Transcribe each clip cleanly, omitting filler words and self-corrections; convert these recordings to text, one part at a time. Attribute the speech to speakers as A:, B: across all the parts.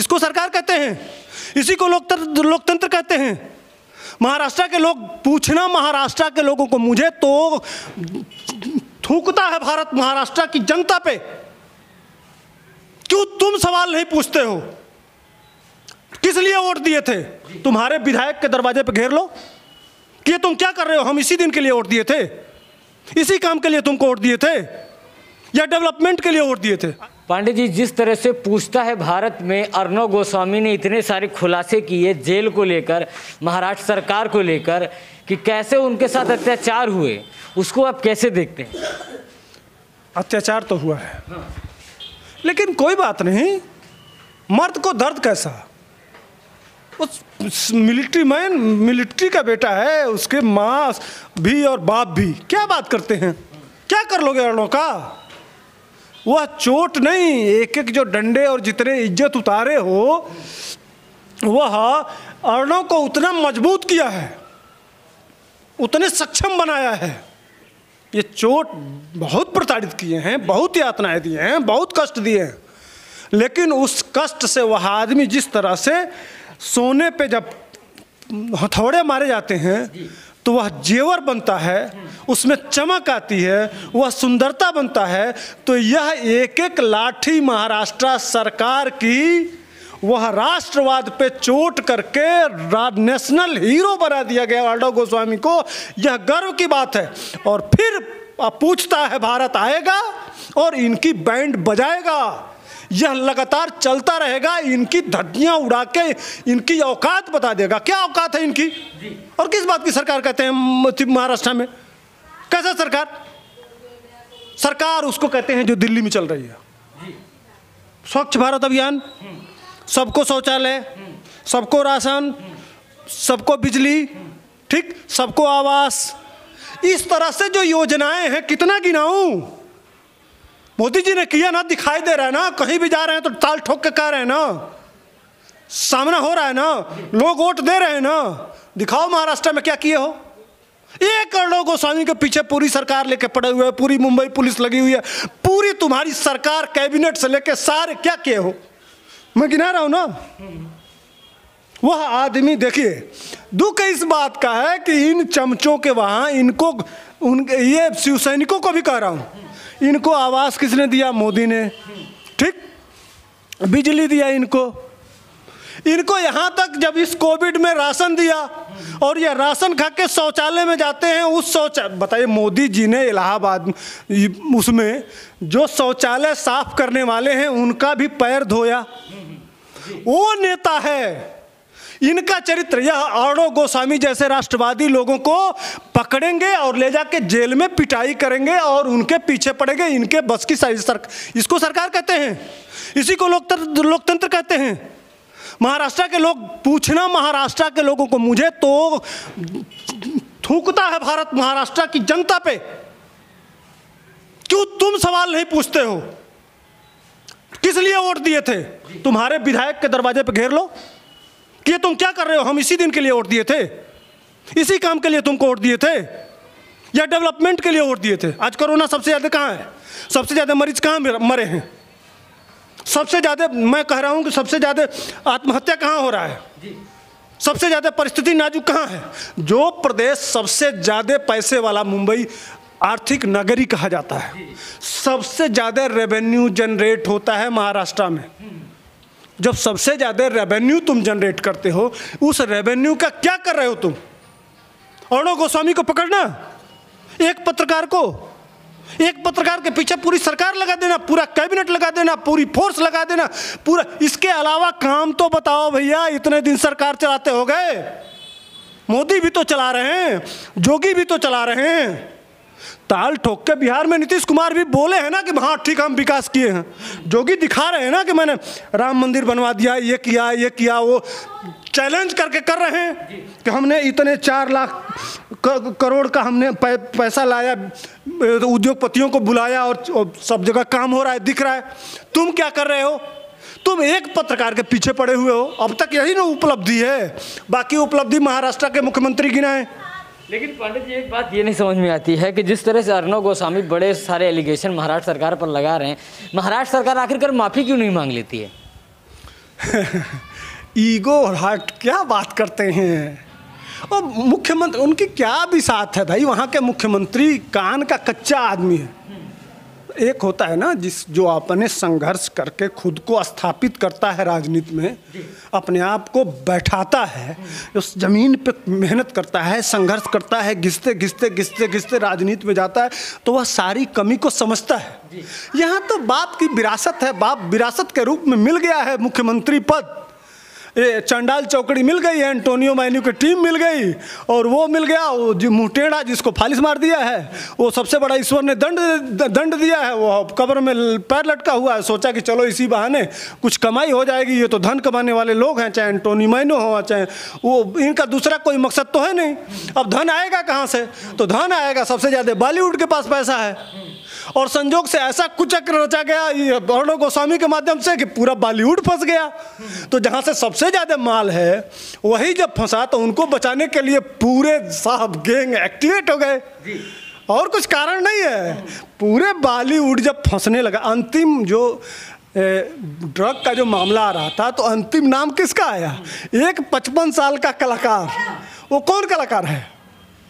A: इसको सरकार कहते हैं, इसी को लोकतंत्र कहते हैं। महाराष्ट्र के लोग पूछना, महाराष्ट्र के लोगों को, मुझे तो थूकता है भारत महाराष्ट्र की जनता पे। क्यों तुम सवाल नहीं पूछते हो? किस लिए वोट दिए थे? तुम्हारे विधायक के दरवाजे पे घेर लो कि तुम क्या कर रहे हो, हम इसी दिन के लिए वोट दिए थे, इसी काम के लिए तुमको वोट दिए थे, या डेवलपमेंट के लिए वोट दिए थे?
B: पांडे जी, जिस तरह से पूछता है भारत में अर्णव गोस्वामी ने इतने सारे खुलासे किए जेल को लेकर, महाराष्ट्र सरकार को लेकर, कि कैसे उनके साथ अत्याचार हुए, उसको आप कैसे देखते हैं?
A: अत्याचार तो हुआ है, लेकिन कोई बात नहीं, मर्द को दर्द कैसा? उस मिलिट्री का बेटा है, उसके माँ भी और बाप भी, क्या बात करते हैं? क्या कर लोगे अर्णव का? वह चोट नहीं, एक एक जो डंडे और जितने इज्जत उतारे हो, वह अर्णव को उतना मजबूत किया है, उतने सक्षम बनाया है। ये चोट बहुत प्रताड़ित किए हैं, बहुत यातनाएं दिए हैं, बहुत कष्ट दिए हैं, लेकिन उस कष्ट से वह आदमी जिस तरह से सोने पे जब हथौड़े मारे जाते हैं तो वह जेवर बनता है, उसमें चमक आती है, वह सुंदरता बनता है। तो यह एक एक लाठी महाराष्ट्र सरकार की, वह राष्ट्रवाद पे चोट करके नेशनल हीरो बना दिया गया अर्णव गोस्वामी को। यह गर्व की बात है। और फिर पूछता है भारत आएगा और इनकी बैंड बजाएगा। यह लगातार चलता रहेगा, इनकी धज्जियां उड़ा के इनकी औकात बता देगा। क्या औकात है इनकी? और किस बात की सरकार कहते हैं महाराष्ट्र में? कैसा सरकार? सरकार उसको कहते हैं जो दिल्ली में चल रही है। स्वच्छ भारत अभियान, सबको शौचालय, सबको राशन, सबको बिजली, ठीक, सबको आवास, इस तरह से जो योजनाएं हैं, कितना गिनाऊं? मोदी जी ने किया ना, दिखाई दे रहा है ना, कहीं भी जा रहे हैं तो ताल ठोक के कह रहे हैं ना, सामना हो रहा है ना, लोग वोट दे रहे हैं ना। दिखाओ महाराष्ट्र में क्या किए हो। एक अर्णव गोस्वामी के पीछे पूरी सरकार लेके पड़े हुए है, पूरी मुंबई पुलिस लगी हुई है, पूरी तुम्हारी सरकार कैबिनेट से लेके सारे क्या किए हो? मैं गिना रहा हूं ना। वह आदमी, देखिए, दुख इस बात का है कि इन चमचों के वहां इनको, ये शिव सैनिकों को भी कह रहा हूं, इनको आवास किसने दिया? मोदी ने, ठीक, बिजली दिया इनको यहाँ तक जब इस कोविड में राशन दिया, और ये राशन खा के शौचालय में जाते हैं, उस शौचालय, बताइए, मोदी जी ने इलाहाबाद उसमें जो शौचालय साफ करने वाले हैं उनका भी पैर धोया। वो नेता है। इनका चरित्र, यह अर्णव गोस्वामी जैसे राष्ट्रवादी लोगों को पकड़ेंगे और ले जाके जेल में पिटाई करेंगे और उनके पीछे पड़ेंगे। इनके बस की इसको सरकार कहते हैं, इसी को लोकतंत्र कहते हैं। महाराष्ट्र के लोग पूछना, महाराष्ट्र के लोगों को, मुझे तो थूकता है भारत महाराष्ट्र की जनता पे। क्यों तुम सवाल नहीं पूछते हो? किस लिए वोट दिए थे? तुम्हारे विधायक के दरवाजे पे घेर लो कि तुम क्या कर रहे हो, हम इसी दिन के लिए वोट दिए थे, इसी काम के लिए तुमको वोट दिए थे, या डेवलपमेंट के लिए वोट दिए थे। आज कोरोना सबसे ज़्यादा कहाँ है? सबसे ज़्यादा मरीज कहाँ मरे हैं? सबसे ज़्यादा, मैं कह रहा हूँ कि सबसे ज़्यादा आत्महत्या कहाँ हो रहा है? सबसे ज़्यादा परिस्थिति नाजुक कहाँ है? जो प्रदेश सबसे ज़्यादा पैसे वाला, मुंबई आर्थिक नगरी कहा जाता है, सबसे ज़्यादा रेवेन्यू जनरेट होता है महाराष्ट्र में। जब सबसे ज़्यादा रेवेन्यू तुम जनरेट करते हो, उस रेवेन्यू का क्या कर रहे हो तुम? अर्णव गोस्वामी को पकड़ना, एक पत्रकार के पीछे पूरी सरकार लगा देना, पूरा कैबिनेट लगा देना, पूरी फोर्स लगा देना, पूरा। इसके अलावा काम तो बताओ भैया। इतने दिन सरकार चलाते हो गए, मोदी भी तो चला रहे हैं, जोगी भी तो चला रहे हैं। ताल ठोक के बिहार में नीतीश कुमार भी बोले हैं ना कि हाँ ठीक, हम विकास किए हैं। जोगी दिखा रहे हैं ना कि मैंने राम मंदिर बनवा दिया, ये किया, वो चैलेंज करके कर रहे हैं कि हमने इतने 4 लाख करोड़ का हमने पैसा लाया, उद्योगपतियों को बुलाया और सब जगह काम हो रहा है, दिख रहा है। तुम क्या कर रहे हो? तुम एक पत्रकार के पीछे पड़े हुए हो। अब तक यही ना उपलब्धि है, बाकी उपलब्धि महाराष्ट्र के मुख्यमंत्री गिनाए।
B: लेकिन पंडित जी, एक बात ये नहीं समझ में आती है कि जिस तरह से अर्णव गोस्वामी बड़े सारे एलिगेशन महाराष्ट्र सरकार पर लगा रहे हैं, महाराष्ट्र सरकार आखिरकार माफ़ी क्यों नहीं मांग लेती है?
A: ईगो और हार्ट क्या बात करते हैं। और मुख्यमंत्री उनकी क्या भी साथ है भाई, वहाँ के मुख्यमंत्री कान का कच्चा आदमी है। एक होता है ना जो अपने संघर्ष करके खुद को स्थापित करता है राजनीति में, अपने आप को बैठाता है, उस जमीन पे मेहनत करता है, संघर्ष करता है, घिसते घिसते घिसते घिसते राजनीति में जाता है, तो वह सारी कमी को समझता है। यहाँ तो बाप की विरासत है, बाप विरासत के रूप में मिल गया है मुख्यमंत्री पद। ये चंडाल चौकड़ी मिल गई है, एंटोनियो मैन्यू की टीम मिल गई, और वो मिल गया, वो जो मुटेड़ा जिसको फालिस मार दिया है, वो सबसे बड़ा ईश्वर ने दंड दिया है, वो कब्र में पैर लटका हुआ है। सोचा कि चलो इसी बहाने कुछ कमाई हो जाएगी, ये तो धन कमाने वाले लोग हैं, चाहे एंटोनियो मैन्यू हो चाहे वो, इनका दूसरा कोई मकसद तो है नहीं। अब धन आएगा कहाँ से? तो धन आएगा सबसे ज़्यादा बॉलीवुड के पास पैसा है, और संजोग से ऐसा कुचक्र रचा गया अर्णव गोस्वामी के माध्यम से कि पूरा बॉलीवुड फंस गया। तो जहाँ से सबसे ज़्यादा माल है वही जब फंसा, तो उनको बचाने के लिए पूरे साहब गैंग एक्टिवेट हो गए, और कुछ कारण नहीं है। पूरे बॉलीवुड जब फंसने लगा, अंतिम जो ड्रग का जो मामला आ रहा था, तो अंतिम नाम किसका आया? एक 55 साल का कलाकार। वो कौन कलाकार है,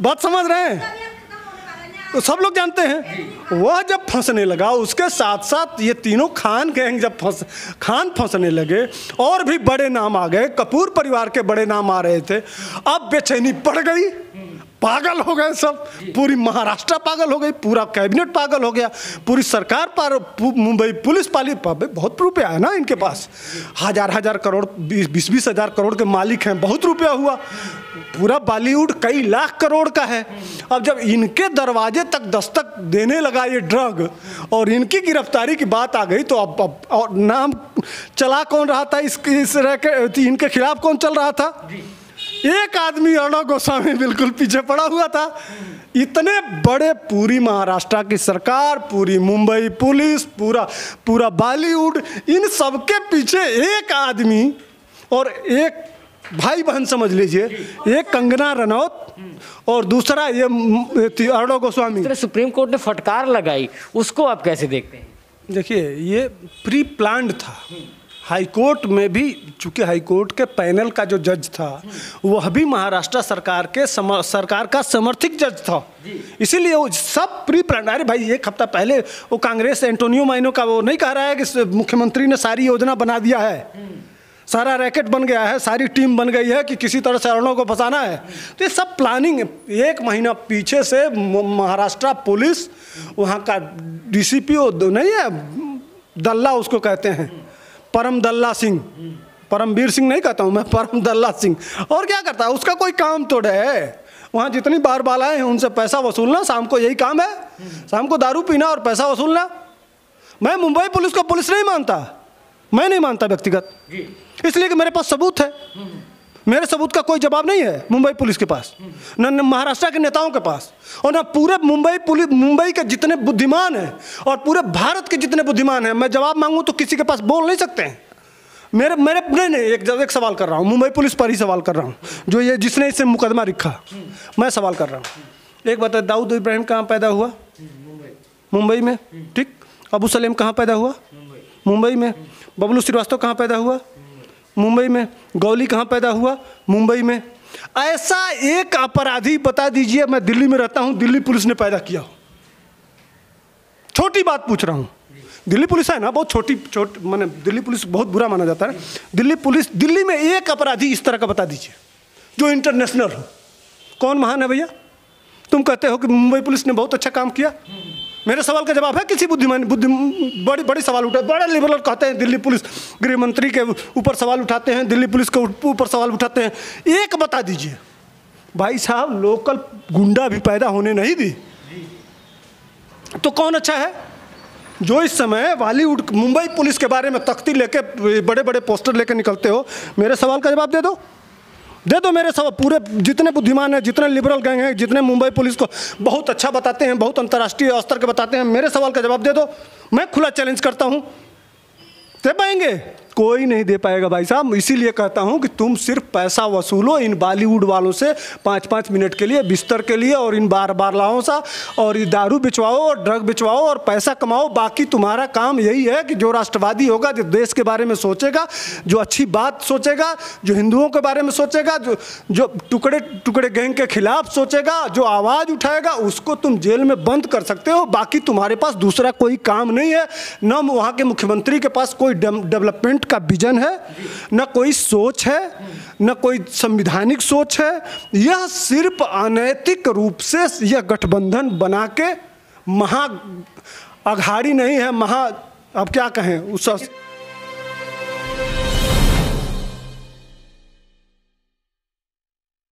A: बात समझ रहे हैं? तो सब लोग जानते हैं। वह जब फंसने लगा, उसके साथ साथ ये तीनों खान गैंग जब फंसने लगे, और भी बड़े नाम आ गए, कपूर परिवार के बड़े नाम आ रहे थे। अब बेचैनी बढ़ गई, पागल हो गए सब, पूरी महाराष्ट्र पागल हो गई, पूरा कैबिनेट पागल हो गया, पूरी सरकार पर, मुंबई पुलिस पाली, बहुत रुपया है ना इनके पास, हजार करोड़, 20 हजार करोड़ के मालिक हैं, बहुत रुपया हुआ। पूरा बॉलीवुड कई लाख करोड़ का है। अब जब इनके दरवाजे तक दस्तक देने लगा ये ड्रग, और इनकी गिरफ्तारी की बात आ गई, तो अब और नाम चला कौन रहा था इनके खिलाफ? कौन चल रहा था? एक आदमी, अर्णव गोस्वामी, बिल्कुल पीछे पड़ा हुआ था। इतने बड़े, पूरी महाराष्ट्र की सरकार, पूरी मुंबई पुलिस, पूरा बॉलीवुड, इन सबके पीछे एक आदमी और एक भाई बहन समझ लीजिए, एक कंगना रनौत और दूसरा ये अर्णव गोस्वामी।
B: सुप्रीम कोर्ट ने फटकार लगाई, उसको आप कैसे देखते हैं?
A: देखिए, ये प्री प्लान्ड था। हाई कोर्ट में भी, चूंकि हाई कोर्ट के पैनल का जो जज था वह भी महाराष्ट्र सरकार का समर्थित जज था, इसीलिए वो सब प्री प्लान। अरे भाई, एक हफ्ता पहले वो कांग्रेस एंटोनियो मैन्यू का वो नहीं कह रहा है कि मुख्यमंत्री ने सारी योजना बना दिया है, सारा रैकेट बन गया है, सारी टीम बन गई है कि किसी तरह से अर्णव को फंसाना है। तो ये सब प्लानिंग, 1 महीना पीछे से महाराष्ट्र पुलिस, वहाँ का डीसीपी नहीं है, दल्ला उसको कहते हैं, परम दल्ला सिंह, परमवीर सिंह नहीं कहता हूँ मैं, परम दल्ला सिंह। और क्या करता है? उसका कोई काम थोड़े है, वहाँ जितनी बार बालाएँ हैं उनसे पैसा वसूलना, शाम को यही काम है, शाम को दारू पीना और पैसा वसूलना। मैं मुंबई पुलिस को पुलिस नहीं मानता, मैं नहीं मानता व्यक्तिगत, इसलिए कि मेरे पास सबूत है। मेरे सबूत का कोई जवाब नहीं है मुंबई पुलिस के पास, न महाराष्ट्र के नेताओं के पास, और न पूरे मुंबई के जितने बुद्धिमान हैं और पूरे भारत के जितने बुद्धिमान हैं। मैं जवाब मांगूं तो किसी के पास बोल नहीं सकते हैं। मेरे नहीं, एक सवाल कर रहा हूँ, मुंबई पुलिस पर ही सवाल कर रहा हूँ, जो ये जिसने इससे मुकदमा लिखा, मैं सवाल कर रहा हूँ। एक बात है, दाऊद इब्राहिम कहाँ पैदा हुआ? मुंबई में, ठीक। अबू सलेम कहाँ पैदा हुआ? मुंबई में। बबलू श्रीवास्तव कहाँ पैदा हुआ? मुंबई में। गौली कहाँ पैदा हुआ? मुंबई में। ऐसा एक अपराधी बता दीजिए, मैं दिल्ली में रहता हूँ, दिल्ली पुलिस ने पैदा किया हो। छोटी बात पूछ रहा हूँ, दिल्ली पुलिस है ना बहुत छोटी माने दिल्ली पुलिस बहुत बुरा माना जाता है। दिल्ली में एक अपराधी इस तरह का बता दीजिए जो इंटरनेशनल हो। कौन महान है भैया? तुम कहते हो कि मुंबई पुलिस ने बहुत अच्छा काम किया। मेरे सवाल का जवाब है, किसी बड़ी सवाल उठा, बड़े लिबरल कहते हैं दिल्ली पुलिस, गृह मंत्री के ऊपर सवाल उठाते हैं, दिल्ली पुलिस के ऊपर सवाल उठाते हैं। एक बता दीजिए भाई साहब, लोकल गुंडा भी पैदा होने नहीं दी तो कौन अच्छा है? जो इस समय बॉलीवुड मुंबई पुलिस के बारे में तख्ती लेके, बड़े बड़े पोस्टर लेके निकलते हो, मेरे सवाल का जवाब दे दो मेरे सवाल। पूरे जितने बुद्धिमान हैं, जितने लिबरल गैंग हैं, जितने मुंबई पुलिस को बहुत अच्छा बताते हैं, बहुत अंतर्राष्ट्रीय स्तर के बताते हैं, मेरे सवाल का जवाब दे दो। मैं खुला चैलेंज करता हूँ, दे पाएंगे? कोई नहीं दे पाएगा भाई साहब। इसीलिए कहता हूं कि तुम सिर्फ पैसा वसूलो इन बॉलीवुड वालों से 5-5 मिनट के लिए बिस्तर के लिए, और इन बार लाओ सा, और ये दारू बिचवाओ और ड्रग बिचवाओ और पैसा कमाओ। बाकी तुम्हारा काम यही है कि जो राष्ट्रवादी होगा, जो देश के बारे में सोचेगा, जो अच्छी बात सोचेगा, जो हिंदुओं के बारे में सोचेगा, जो टुकड़े टुकड़े गैंग के खिलाफ सोचेगा, जो आवाज़ उठाएगा, उसको तुम जेल में बंद कर सकते हो। बाकी तुम्हारे पास दूसरा कोई काम नहीं है। न वहाँ के मुख्यमंत्री के पास कोई डेवलपमेंट का विजन है, न कोई सोच है, न कोई संवैधानिक सोच है। यह सिर्फ अनैतिक रूप से यह गठबंधन बना के महा अघाड़ी नहीं है, अब क्या कहें उस